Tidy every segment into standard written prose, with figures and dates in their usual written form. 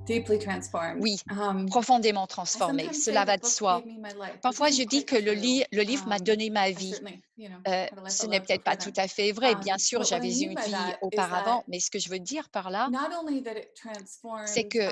Deeply transformed. Oui, profondément I transformée, sometimes say cela the va de book soi. gave me my life, which Parfois, je isn't dis quite que true. le livre m'a donné ma I vie. certainly, had a life I Ce n'est loved peut-être pas before tout then. à fait vrai, bien sûr, But what I j'avais mean une by vie that is auparavant, that mais ce que je veux dire par là, not only that it c'est transformed, que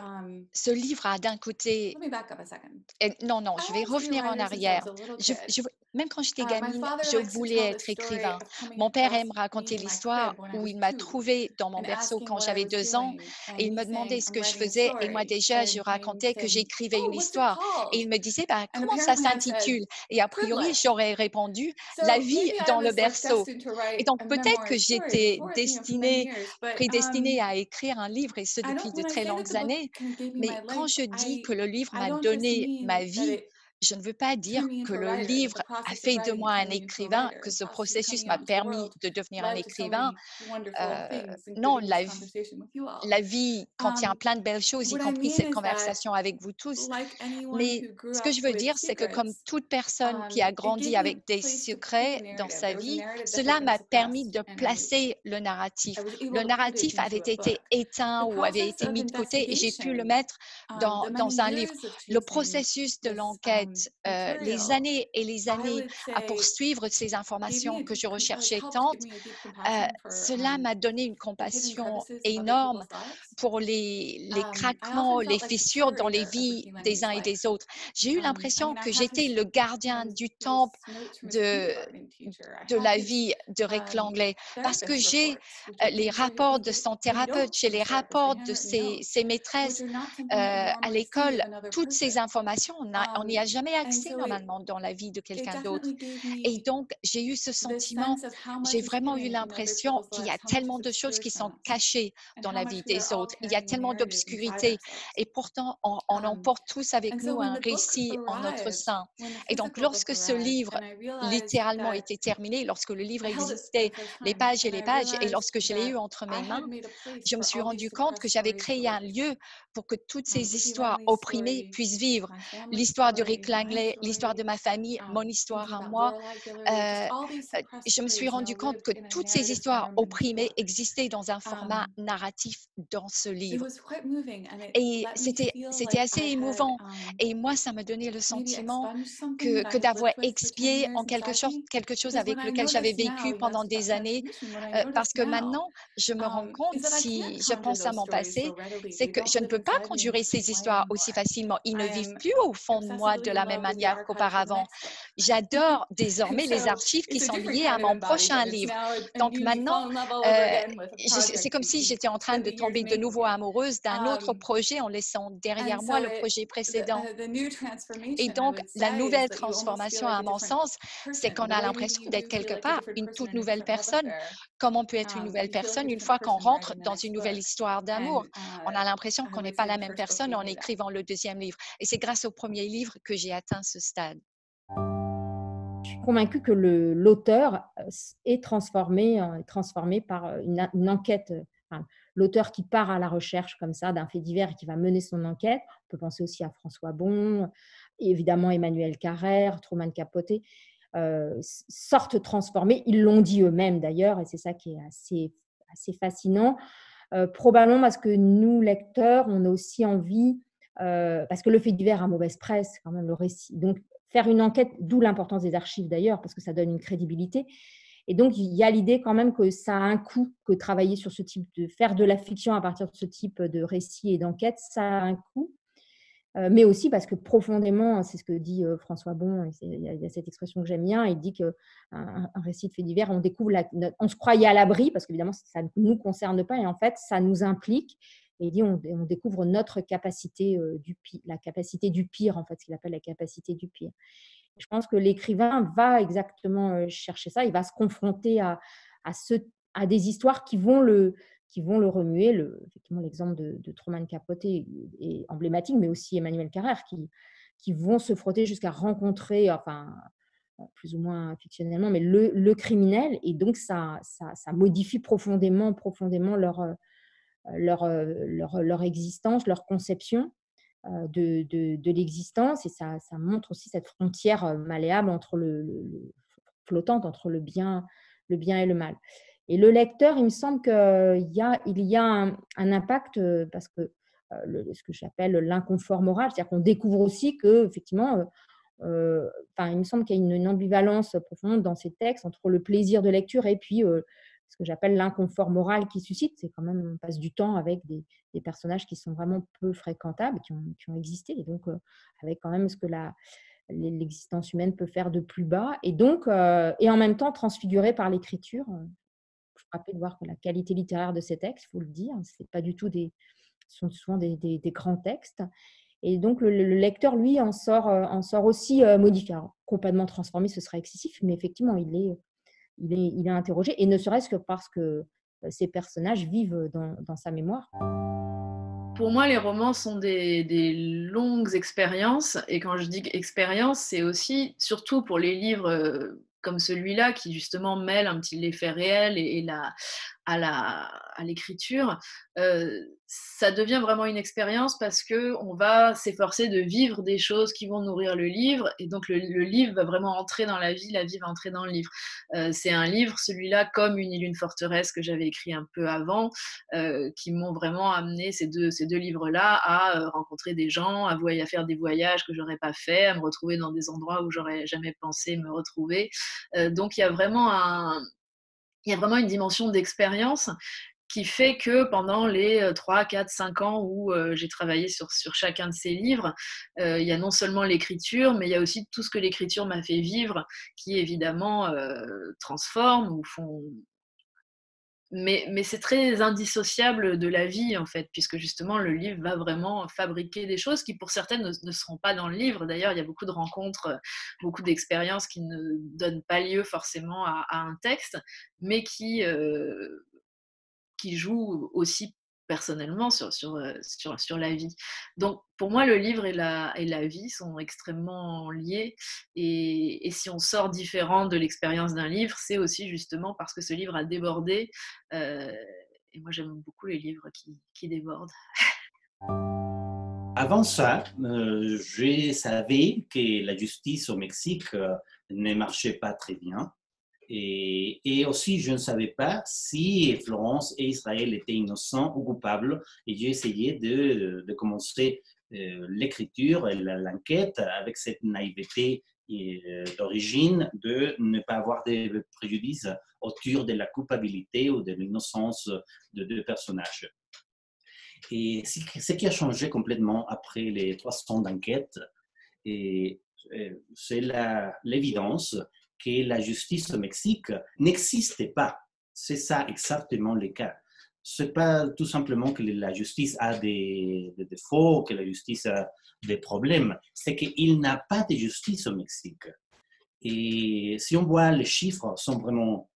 ce livre a d'un let côté me back up a second. et non, non, I je vais wanted to be a revenir en writer since I was arrière. a little kid. Même quand j'étais My gamine, father je likes to voulais tell this être story écrivain. of coming Mon père across aime raconter me in my crib l'histoire when I où was il m'a 2 trouvée dans mon and berceau asking quand what I j'avais was 2 ans doing, et and il me me demandait saying, ce "I'm que je writing a faisais et moi story." déjà je And him racontais que saying, j'écrivais "Oh, une what's it histoire et called?" il me disait: «Bah, And comment ça apparently I said, s'intitule?» Et a "Crib priori, Life." j'aurais répondu: «La So vie maybe I dans le was like berceau». destined to Et write donc a peut-être memoir que story j'étais before, for many destinée, years. But prédestinée à écrire un livre et ce I depuis don't. de When I très say that longues the book années. kind of gave me my Mais quand life, je dis que le livre I m'a don't just donné ma mean that vie, it je ne veux pas dire turned me que into a le writer, that livre the a process of fait de writing moi un turned me into a écrivain, writer, que the ce process of processus coming m'a out into the permis world de devenir un led to so écrivain. many wonderful Heu, things, non, including this conversation with you all. la vie contient Um, plein de belles choses, y what I compris mean cette is that, conversation avec vous tous. like anyone Mais who grew ce que up je veux with dire, c'est que comme secrets, toute personne qui a it grandi gave me avec a des place to put the secrets dans narrative. sa There was a vie, narrative that had cela been m'a permis suppressed, de and placer le I narratif. was able Le to put it narratif avait into a été book. éteint The ou avait process été of mis de côté et j'ai pu le investigation, mettre the many dans un livre. years of Le chasing processus de this l'enquête, les material, années et les I années would à say poursuivre ces gave me informations a que je deep, recherchais helped tant, give me a deep compassion for cela m'a donné une the hidden compassion crevices of other énorme people's lives. pour les I craquements, often les felt like the fissures dans les curator of vies Ricky des Langley's uns et des life. autres. J'ai eu I l'impression mean, I que have j'étais his, le gardien du temple notes from his de kindergarten teacher. I de have la his vie de Rick Langley parce que therapist j'ai, reports, which are les things where rapports de son when you thérapeute, don't j'ai see his les therapist, they're rapports de handwritten notes, ses which maîtresses, are not something that you à normally see l'école. of another Toutes ces person. informations, on n'y a jamais And accès so normalement dans la vie de it quelqu'un d'autre definitely gave et me donc j'ai eu ce this sentiment, sense of how j'ai much is vraiment eu hidden in other l'impression people's qu'il y lives, a how much is tellement de choses qui obscured sont from us, cachées and dans how la vie much we are des all autres. Il y a carrying a tellement narrative inside d'obscurité ourselves. et pourtant on Um, emporte tous avec and so nous when un the book récit en notre arrived, sein when the et donc physical book lorsque ce arrived, livre and I realized littéralement that était terminé, lorsque le livre I held it for the existait, first les time, pages et and les I pages et realized lorsque je l'ai eu that entre I mes had mains, made a place je me for suis all these rendu compte que suppressed j'avais stories to créé un live. lieu pour que toutes ces Ricky histoires Langley's opprimées story, puissent vivre. my family's L'histoire de Rick story, my Langley, l'histoire de story, ma famille, mon histoire thinking à about moi. Lorelei Guillory, just Euh, all these suppressed je me suis stories now rendu compte que lived in a toutes ces narrative histoires form in this opprimées book. existaient dans un format Um, narratif dans ce it livre. was quite moving, and it Et let me feel c'était like assez I had émouvant et moi, ça me donnait le maybe sentiment expunged something that I que had d'avoir lived with for 10 expié years en inside me. quelque chose Because when avec I lequel j'avais notice now, vécu you pendant asked des about années, transformation, what I parce notice que now maintenant, je me rends is compte, that I can't si je conjure pense à those mon stories so passé, readily. c'est They que don't je ne live peux pas inside me in the conjurer same ces way histoires aussi anymore. facilement. Ils I ne vivent am plus au fond de moi de obsessively in la même love with the manière archives for the qu'auparavant. next book. J'adore And désormais les so archives qui it's a sont different liées à kind of mon embodiment. prochain It's livre. now a Donc new, you maintenant, fall in love all over euh, again with a c'est project. comme si You've j'étais en train spent de the years tomber de making nouveau it. amoureuse d'un autre Um, projet en laissant and derrière moi so le projet précédent. the new Et transformation, I donc, would la say, is nouvelle that you almost feel transformation, like à a mon different sens, c'est qu'on person, the a way maybe l'impression you d'être do quelque feel like a part different une person toute in a nouvelle different love personne. affair. Comme on peut être une nouvelle You feel like a personne une different fois qu'on person rentre writing the dans une next nouvelle book. histoire d'amour. And On a l'impression I qu'on n'est would pas say la the même first book personne gave en me that. écrivant le deuxième livre. Et c'est grâce au premier livre que j'ai atteint ce stade. Je suis convaincue que l'auteur est transformé par une enquête. Enfin, l'auteur qui part à la recherche comme ça d'un fait divers et qui va mener son enquête. On peut penser aussi à François Bon, évidemment Emmanuel Carrère, Truman Capote, sortent transformés. Ils l'ont dit eux-mêmes d'ailleurs, et c'est ça qui est assez fascinant. Probablement parce que nous, lecteurs, on a aussi envie, parce que le fait divers a mauvaise presse, quand même, le récit. Donc, faire une enquête, d'où l'importance des archives d'ailleurs, parce que ça donne une crédibilité. Et donc, il y a l'idée quand même que ça a un coût, que travailler sur ce type faire de la fiction à partir de ce type de récit et d'enquête, ça a un coût. Mais aussi parce que profondément, c'est ce que dit François Bon, et il y a cette expression que j'aime bien, il dit qu'un récit de fait divers, on se croyait à l'abri, parce qu'évidemment, ça ne nous concerne pas, et en fait, ça nous implique, et il dit on découvre notre capacité la capacité du pire, en fait, ce qu'il appelle la capacité du pire. Je pense que l'écrivain va exactement chercher ça, il va se confronter à, à des histoires qui vont le remuer. Effectivement, l'exemple de Truman Capote est emblématique, mais aussi Emmanuel Carrère, qui vont se frotter jusqu'à rencontrer, enfin, plus ou moins fictionnellement, mais le criminel, et donc ça modifie profondément leur existence, leur conception de l'existence, et ça montre aussi cette frontière malléable flottante entre le bien et le mal. Et le lecteur, il me semble qu'il y a un impact, parce que ce que j'appelle l'inconfort moral. C'est-à-dire qu'on découvre aussi qu'effectivement, il me semble qu'il y a une ambivalence profonde dans ces textes entre le plaisir de lecture et puis ce que j'appelle l'inconfort moral qui suscite. C'est quand même, on passe du temps avec des personnages qui sont vraiment peu fréquentables, qui ont existé, et donc avec quand même ce que l'existence humaine peut faire de plus bas, et donc et en même temps transfiguré par l'écriture. Je suis frappée de voir que la qualité littéraire de ces textes, il faut le dire, c'est pas du tout ce sont souvent des grands textes. Et donc, le lecteur, lui, en sort aussi modifié. Alors, complètement transformé, ce serait excessif, mais effectivement, il est interrogé, et ne serait-ce que parce que ces personnages vivent dans sa mémoire. Pour moi, les romans sont des longues expériences, et quand je dis expérience, c'est aussi, surtout pour les livres comme celui-là, qui justement mêle un petit les faits réels et à l'écriture, ça devient vraiment une expérience parce qu'on va s'efforcer de vivre des choses qui vont nourrir le livre, et donc le livre va vraiment entrer dans la vie va entrer dans le livre. C'est un livre, celui-là, comme Une île, une forteresse, que j'avais écrit un peu avant, qui m'ont vraiment amené, ces deux livres-là, à rencontrer des gens, à faire des voyages que j'aurais pas fait, à me retrouver dans des endroits où j'aurais jamais pensé me retrouver. Donc il y a vraiment une dimension d'expérience qui fait que pendant les 3, 4, 5 ans où j'ai travaillé sur chacun de ces livres, il y a non seulement l'écriture, mais il y a aussi tout ce que l'écriture m'a fait vivre, qui évidemment transforme ou font... Mais c'est très indissociable de la vie, en fait, puisque justement le livre va vraiment fabriquer des choses qui, pour certaines, ne seront pas dans le livre. D'ailleurs, il y a beaucoup de rencontres, beaucoup d'expériences qui ne donnent pas lieu forcément à un texte, mais qui joue aussi personnellement sur la vie. Donc, pour moi, le livre et la vie sont extrêmement liés. Et si on sort différent de l'expérience d'un livre, c'est aussi justement parce que ce livre a débordé. Et moi, j'aime beaucoup les livres qui débordent. Avant ça, je savais que la justice au Mexique ne marchait pas très bien. Et aussi, je ne savais pas si Florence et Israël étaient innocents ou coupables. Et j'ai essayé de commencer l'écriture et l'enquête avec cette naïveté d'origine de ne pas avoir de préjudice autour de la culpabilité ou de l'innocence de deux personnages. Et ce qui a changé complètement après les 300 d'enquête, c'est l'évidence que la justice au Mexique n'existait pas. C'est ça exactement le cas. Ce n'est pas tout simplement que la justice a des défauts, que la justice a des problèmes. C'est qu'il n'y a pas de justice au Mexique. Et si on voit les chiffres sont vraiment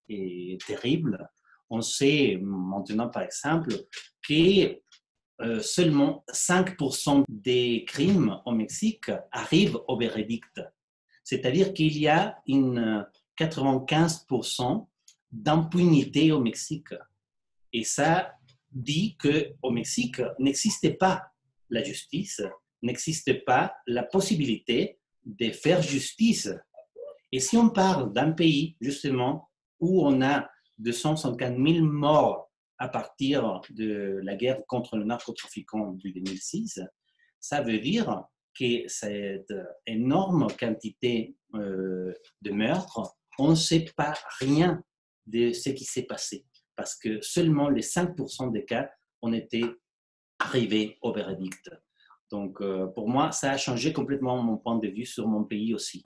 terribles, on sait maintenant, par exemple, que seulement 5% des crimes au Mexique arrivent au verdict. C'est-à-dire qu'il y a une 95% d'impunité au Mexique. Et ça dit qu'au Mexique n'existe pas la justice, n'existe pas la possibilité de faire justice. Et si on parle d'un pays, justement, où on a 250 000 morts à partir de la guerre contre le narcotrafiquant de 2006, ça veut dire que cette énorme quantité de meurtres, on ne sait pas rien de ce qui s'est passé, parce que seulement les 5% des cas ont été arrivés au verdict. Donc, pour moi, ça a changé complètement mon point de vue sur mon pays aussi.